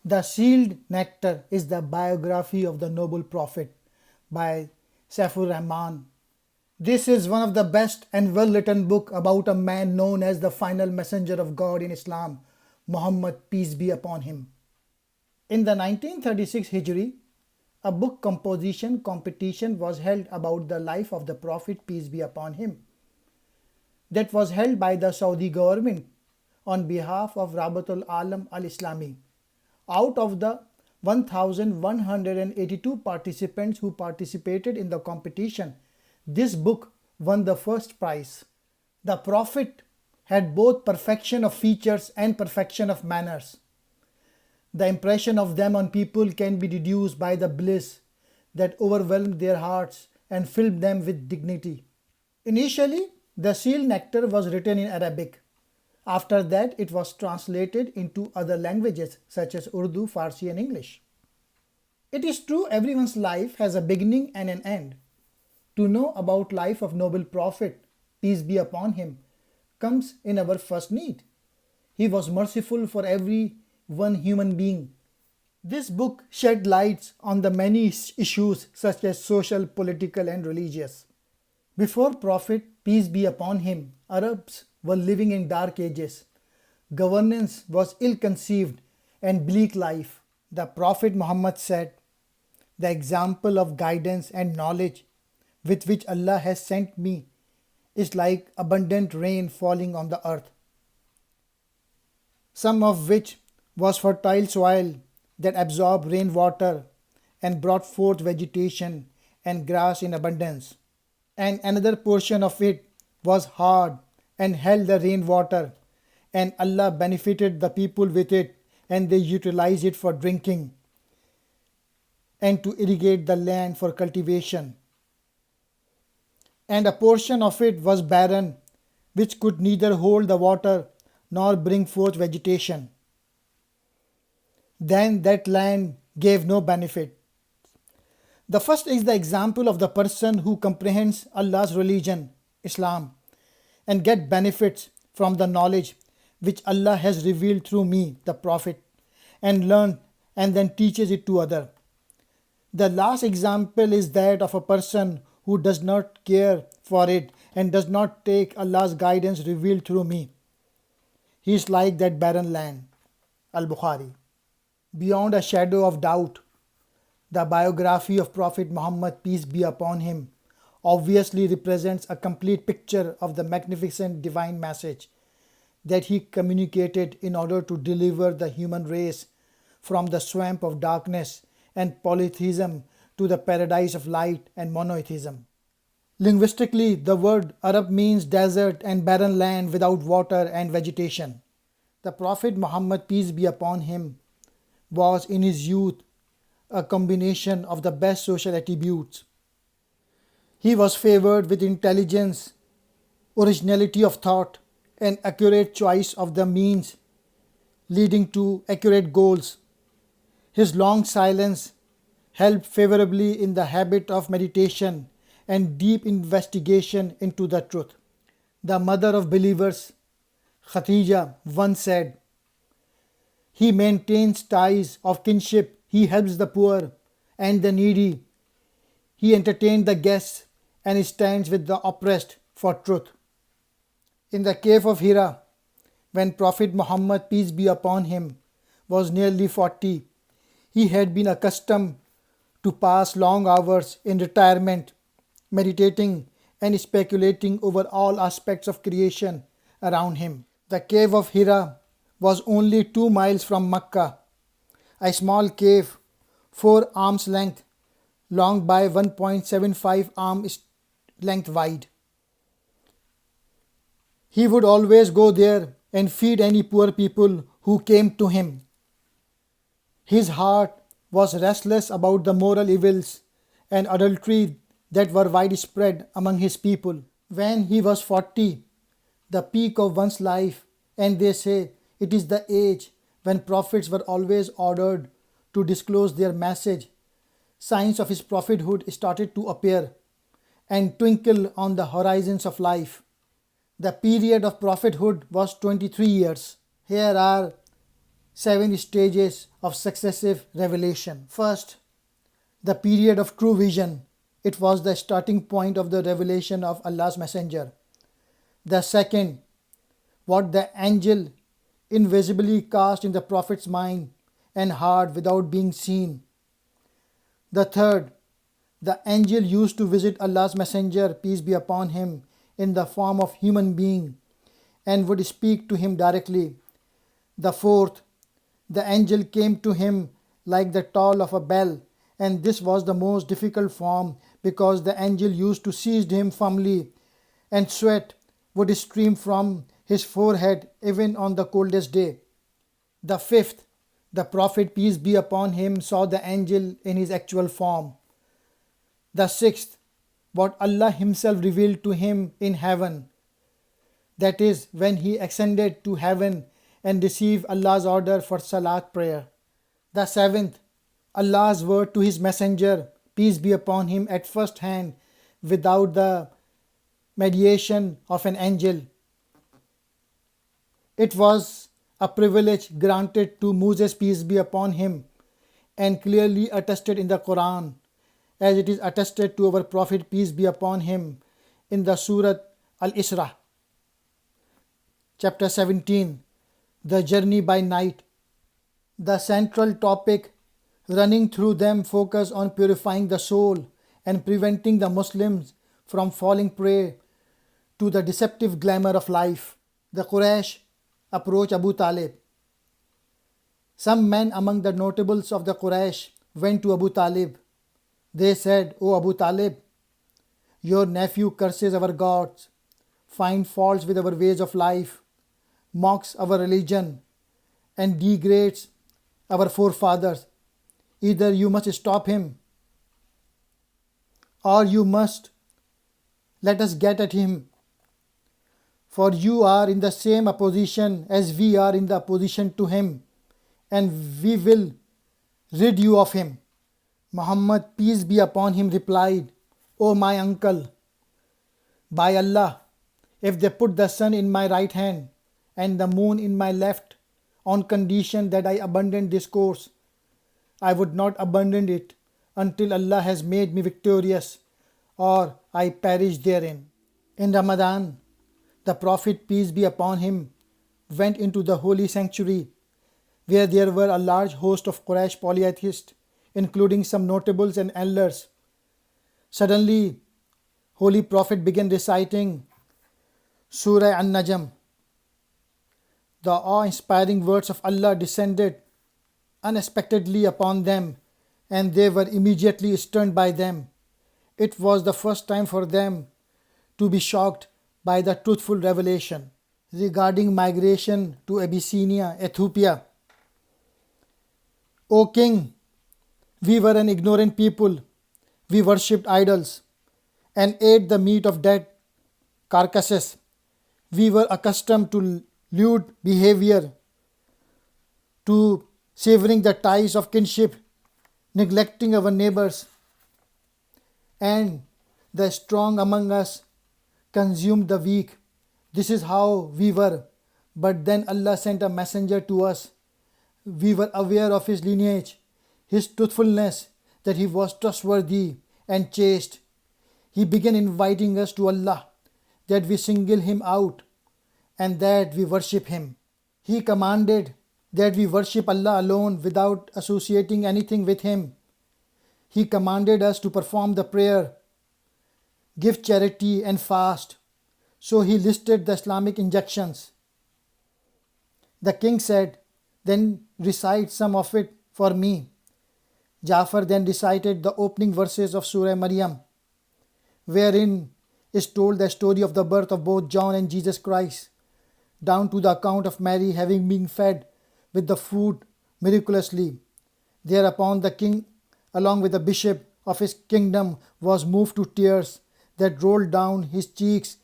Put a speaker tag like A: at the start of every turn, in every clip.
A: The Sealed Nectar is the biography of the noble prophet by Safi Rahman. This is one of the best and well-written book about a man known as the final messenger of God in Islam, Muhammad peace be upon him. In the 1936 Hijri, a book composition competition was held about the life of the Prophet peace be upon him. That was held by the Saudi government on behalf of Rabatul Alam al-Islami. Out of the 1,182 participants who participated in the competition, this book won the first prize. The Prophet had both perfection of features and perfection of manners. The impression of them on people can be deduced by the bliss that overwhelmed their hearts and filled them with dignity. Initially, the Sealed Nectar was written in Arabic. After that, it was translated into other languages such as Urdu, Farsi, and English. It is true everyone's life has a beginning and an end. To know about life of noble Prophet, peace be upon him, comes in our first need. He was merciful for every one human being. This book shed lights on the many issues such as social, political, and religious. Before Prophet, peace be upon him, Arabs were living in dark ages. Governance was ill-conceived and bleak life. The Prophet Muhammad said, "The example of guidance and knowledge with which Allah has sent me is like abundant rain falling on the earth, some of which was fertile soil that absorbed rainwater and brought forth vegetation and grass in abundance, and another portion of it was hard and held the rainwater, and Allah benefited the people with it, and they utilized it for drinking and to irrigate the land for cultivation. And a portion of it was barren, which could neither hold the water nor bring forth vegetation. Then that land gave no benefit." The first is the example of the person who comprehends Allah's religion, Islam, and get benefits from the knowledge which Allah has revealed through me, the Prophet, and learn and then teaches it to others. The last example is that of a person who does not care for it and does not take Allah's guidance revealed through me. He is like that barren land. Al-Bukhari. Beyond a shadow of doubt, the biography of Prophet Muhammad, peace be upon him, obviously represents a complete picture of the magnificent divine message that he communicated in order to deliver the human race from the swamp of darkness and polytheism to the paradise of light and monotheism. Linguistically, the word Arab means desert and barren land without water and vegetation. The Prophet Muhammad, peace be upon him, was in his youth a combination of the best social attributes. He was favored with intelligence, originality of thought, and accurate choice of the means leading to accurate goals. His long silence helped favorably in the habit of meditation and deep investigation into the truth. The mother of believers, Khadija, once said, "He maintains ties of kinship, he helps the poor and the needy, he entertains the guests and stands with the oppressed for truth." In the cave of Hira, when Prophet Muhammad, peace be upon him, was nearly 40, he had been accustomed to pass long hours in retirement, meditating and speculating over all aspects of creation around him. The cave of Hira was only 2 miles from Mecca, a small cave 4 arms length long by 1.75 arms length wide. He would always go there and feed any poor people who came to him. His heart was restless about the moral evils and adultery that were widespread among his people. When he was 40, the peak of one's life, and they say it is the age when prophets were always ordered to disclose their message, signs of his prophethood started to appear and twinkle on the horizons of life. The period of prophethood was 23 years. Here are 7 stages of successive revelation. First, the period of true vision. It was the starting point of the revelation of Allah's Messenger. The second, what the angel invisibly cast in the Prophet's mind and heart without being seen. The third, the angel used to visit Allah's Messenger, peace be upon him, in the form of human being and would speak to him directly. The fourth, the angel came to him like the toll of a bell, and this was the most difficult form because the angel used to seize him firmly, and sweat would stream from his forehead even on the coldest day. The fifth, the Prophet, peace be upon him, saw the angel in his actual form. The sixth, what Allah Himself revealed to him in heaven, that is, when he ascended to heaven and received Allah's order for Salat prayer. The seventh, Allah's word to His Messenger, peace be upon him, at first hand, without the mediation of an angel. It was a privilege granted to Moses, peace be upon him, and clearly attested in the Quran, as it is attested to our Prophet, peace be upon him, in the Surah Al-Isra, chapter 17, the journey by night. The central topic running through them focus on purifying the soul and preventing the Muslims from falling prey to the deceptive glamour of life. The Quraysh approached Abu Talib. Some men among the notables of the Quraysh went to Abu Talib. They said, "O Abu Talib, your nephew curses our gods, finds faults with our ways of life, mocks our religion, and degrades our forefathers. Either you must stop him, or you must let us get at him, for you are in the same opposition as we are in the opposition to him, and we will rid you of him." Muhammad, peace be upon him, replied, "O my uncle, by Allah, if they put the sun in my right hand and the moon in my left, on condition that I abandon this course, I would not abandon it until Allah has made me victorious, or I perish therein." In Ramadan, the Prophet, peace be upon him, went into the holy sanctuary, where there were a large host of Quraysh polytheists, including some notables and elders. Suddenly, Holy Prophet began reciting Surah An-Najm. The awe-inspiring words of Allah descended unexpectedly upon them, and they were immediately stunned by them. It was the first time for them to be shocked by the truthful revelation regarding migration to Abyssinia, Ethiopia. "O King, we were an ignorant people. We worshipped idols and ate the meat of dead carcasses. We were accustomed to lewd behavior, to severing the ties of kinship, neglecting our neighbors, and the strong among us consumed the weak. This is how we were. But then Allah sent a messenger to us. We were aware of his lineage, his truthfulness, that he was trustworthy and chaste. He began inviting us to Allah, that we single him out and that we worship him. He commanded that we worship Allah alone without associating anything with him. He commanded us to perform the prayer, give charity and fast. So he listed the Islamic injunctions. The king said, "Then recite some of it for me." Jafar then recited the opening verses of Surah Maryam, wherein is told the story of the birth of both John and Jesus Christ, down to the account of Mary having been fed with the food miraculously. Thereupon the king, along with the bishop of his kingdom, was moved to tears that rolled down his cheeks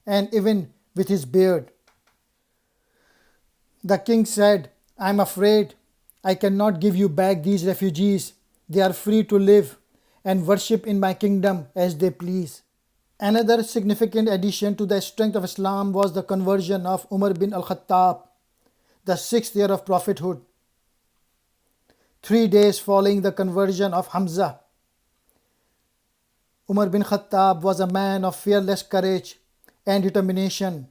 A: and even with his beard. The king said, "I am afraid I cannot give you back these refugees. They are free to live and worship in my kingdom as they please." Another significant addition to the strength of Islam was the conversion of Umar bin Al-Khattab, the 6th year of prophethood. 3 days following the conversion of Hamza, Umar bin Khattab was a man of fearless courage and determination.